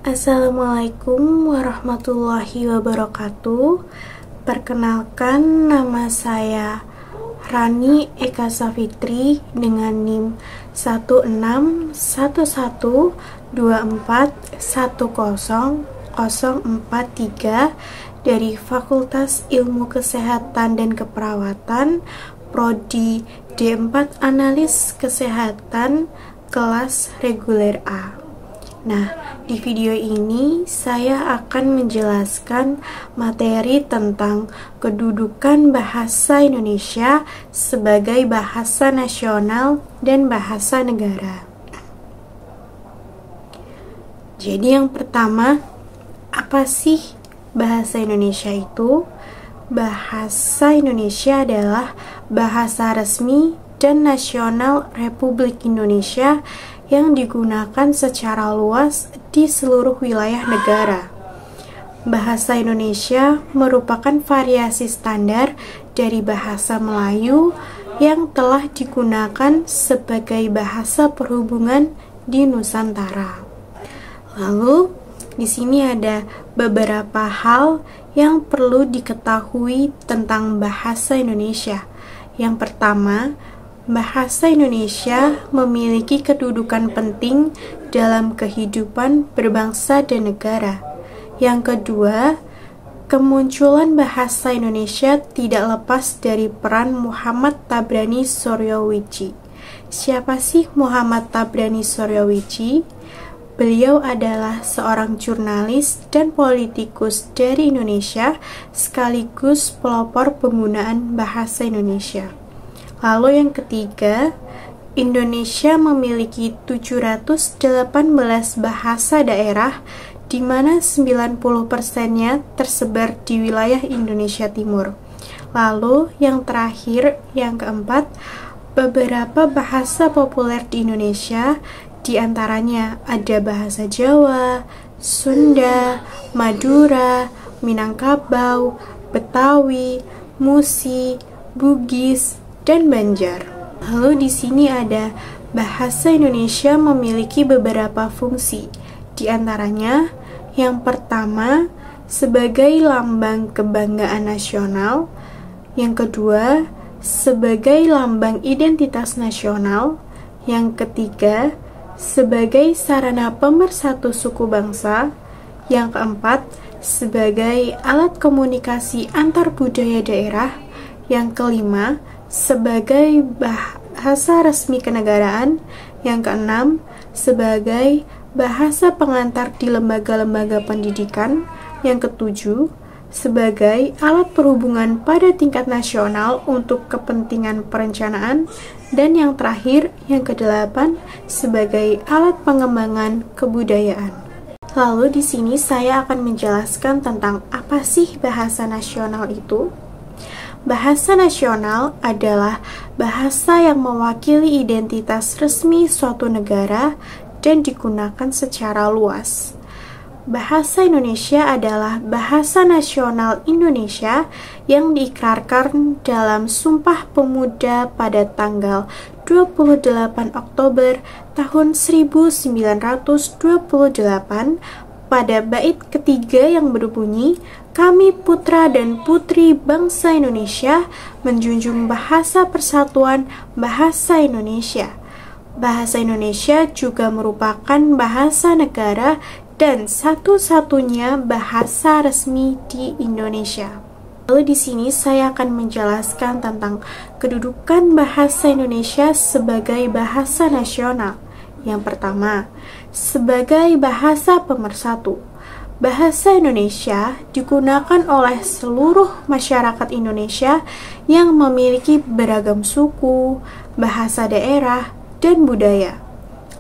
Assalamualaikum warahmatullahi wabarakatuh. Perkenalkan, nama saya Rani Eka Safitri dengan NIM 16112410043 dari Fakultas Ilmu Kesehatan dan Keperawatan, Prodi D4 Analis Kesehatan, kelas reguler A. Nah, di video ini saya akan menjelaskan materi tentang kedudukan bahasa Indonesia sebagai bahasa nasional dan bahasa negara. Jadi yang pertama, apa sih bahasa Indonesia itu? Bahasa Indonesia adalah bahasa resmi dan nasional Republik Indonesia yang digunakan secara luas di seluruh wilayah negara. Bahasa Indonesia merupakan variasi standar dari bahasa Melayu yang telah digunakan sebagai bahasa perhubungan di Nusantara. Lalu, di sini ada beberapa hal yang perlu diketahui tentang bahasa Indonesia. Yang pertama, bahasa Indonesia memiliki kedudukan penting dalam kehidupan berbangsa dan negara. Yang kedua, kemunculan bahasa Indonesia tidak lepas dari peran Muhammad Tabrani Suryawijih. Siapa sih Muhammad Tabrani Suryawijih? Beliau adalah seorang jurnalis dan politikus dari Indonesia sekaligus pelopor penggunaan bahasa Indonesia. Lalu yang ketiga, Indonesia memiliki 718 bahasa daerah, di mana 90%-nya tersebar di wilayah Indonesia Timur. Lalu yang terakhir, yang keempat, beberapa bahasa populer di Indonesia, di antaranya ada bahasa Jawa, Sunda, Madura, Minangkabau, Betawi, Musi, Bugis, dan Banjar. Lalu di sini ada bahasa Indonesia memiliki beberapa fungsi. Di antaranya, yang pertama, sebagai lambang kebanggaan nasional. Yang kedua, sebagai lambang identitas nasional. Yang ketiga, sebagai sarana pemersatu suku bangsa. Yang keempat, sebagai alat komunikasi antar budaya daerah. Yang kelima, sebagai bahasa resmi kenegaraan. Yang keenam, sebagai bahasa pengantar di lembaga-lembaga pendidikan. Yang ketujuh, sebagai alat perhubungan pada tingkat nasional untuk kepentingan perencanaan. Dan yang terakhir, yang kedelapan, sebagai alat pengembangan kebudayaan. Lalu di sini saya akan menjelaskan tentang apa sih bahasa nasional itu. Bahasa nasional adalah bahasa yang mewakili identitas resmi suatu negara dan digunakan secara luas. Bahasa Indonesia adalah bahasa nasional Indonesia yang diikrarkan dalam Sumpah Pemuda pada tanggal 28 Oktober tahun 1928 pada bait ketiga yang berbunyi, "Kami putra dan putri bangsa Indonesia menjunjung bahasa persatuan bahasa Indonesia." Bahasa Indonesia juga merupakan bahasa negara dan satu-satunya bahasa resmi di Indonesia. Lalu di sini saya akan menjelaskan tentang kedudukan bahasa Indonesia sebagai bahasa nasional. Yang pertama, sebagai bahasa pemersatu. Bahasa Indonesia digunakan oleh seluruh masyarakat Indonesia yang memiliki beragam suku, bahasa daerah, dan budaya.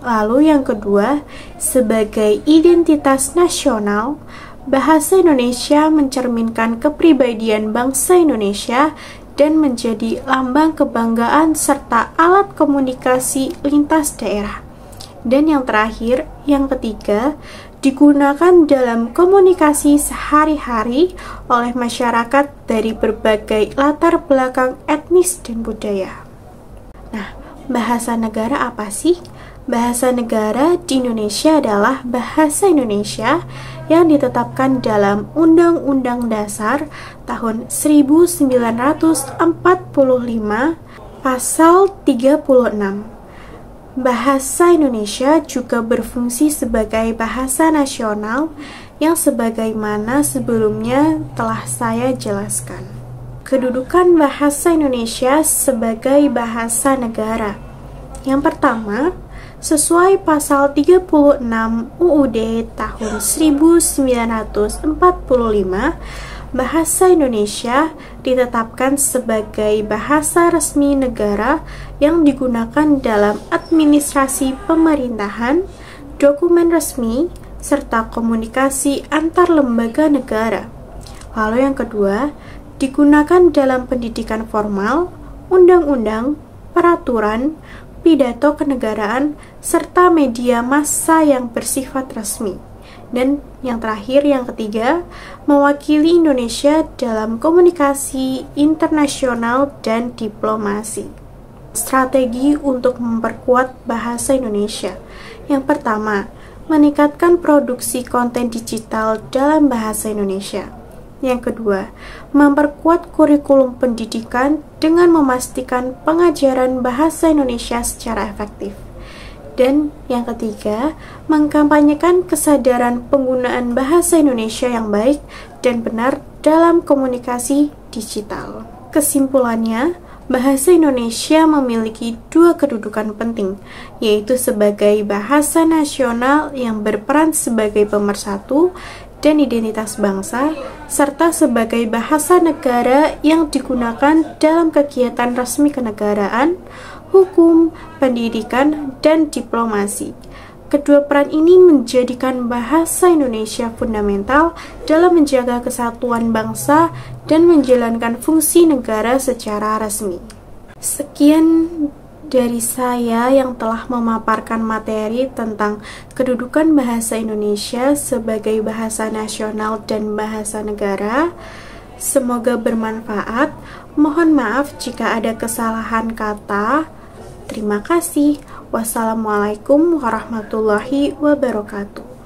Lalu yang kedua, sebagai identitas nasional, bahasa Indonesia mencerminkan kepribadian bangsa Indonesia dan menjadi lambang kebanggaan serta alat komunikasi lintas daerah. Dan yang terakhir, yang ketiga, digunakan dalam komunikasi sehari-hari oleh masyarakat dari berbagai latar belakang etnis dan budaya. Nah, bahasa negara apa sih? Bahasa negara di Indonesia adalah Bahasa Indonesia yang ditetapkan dalam Undang-Undang Dasar tahun 1945 Pasal 36. Bahasa Indonesia juga berfungsi sebagai bahasa nasional yang sebagaimana sebelumnya telah saya jelaskan. Kedudukan bahasa Indonesia sebagai bahasa negara. Yang pertama, sesuai pasal 36 UUD tahun 1945, bahasa Indonesia ditetapkan sebagai bahasa resmi negara yang digunakan dalam administrasi pemerintahan, dokumen resmi, serta komunikasi antar lembaga negara. Lalu yang kedua, digunakan dalam pendidikan formal, undang-undang, peraturan, pidato kenegaraan, serta media massa yang bersifat resmi. Dan yang terakhir, yang ketiga, mewakili Indonesia dalam komunikasi internasional dan diplomasi. Strategi untuk memperkuat bahasa Indonesia. Yang pertama, meningkatkan produksi konten digital dalam bahasa Indonesia. Yang kedua, memperkuat kurikulum pendidikan dengan memastikan pengajaran bahasa Indonesia secara efektif. Dan yang ketiga, mengkampanyekan kesadaran penggunaan bahasa Indonesia yang baik dan benar dalam komunikasi digital. Kesimpulannya, bahasa Indonesia memiliki dua kedudukan penting, yaitu sebagai bahasa nasional yang berperan sebagai pemersatu dan identitas bangsa, serta sebagai bahasa negara yang digunakan dalam kegiatan resmi kenegaraan, hukum, pendidikan, dan diplomasi. Kedua peran ini menjadikan bahasa Indonesia fundamental dalam menjaga kesatuan bangsa dan menjalankan fungsi negara secara resmi. Sekian dari saya yang telah memaparkan materi tentang kedudukan bahasa Indonesia sebagai bahasa nasional dan bahasa negara. Semoga bermanfaat. Mohon maaf jika ada kesalahan kata. Terima kasih. Wassalamualaikum warahmatullahi wabarakatuh.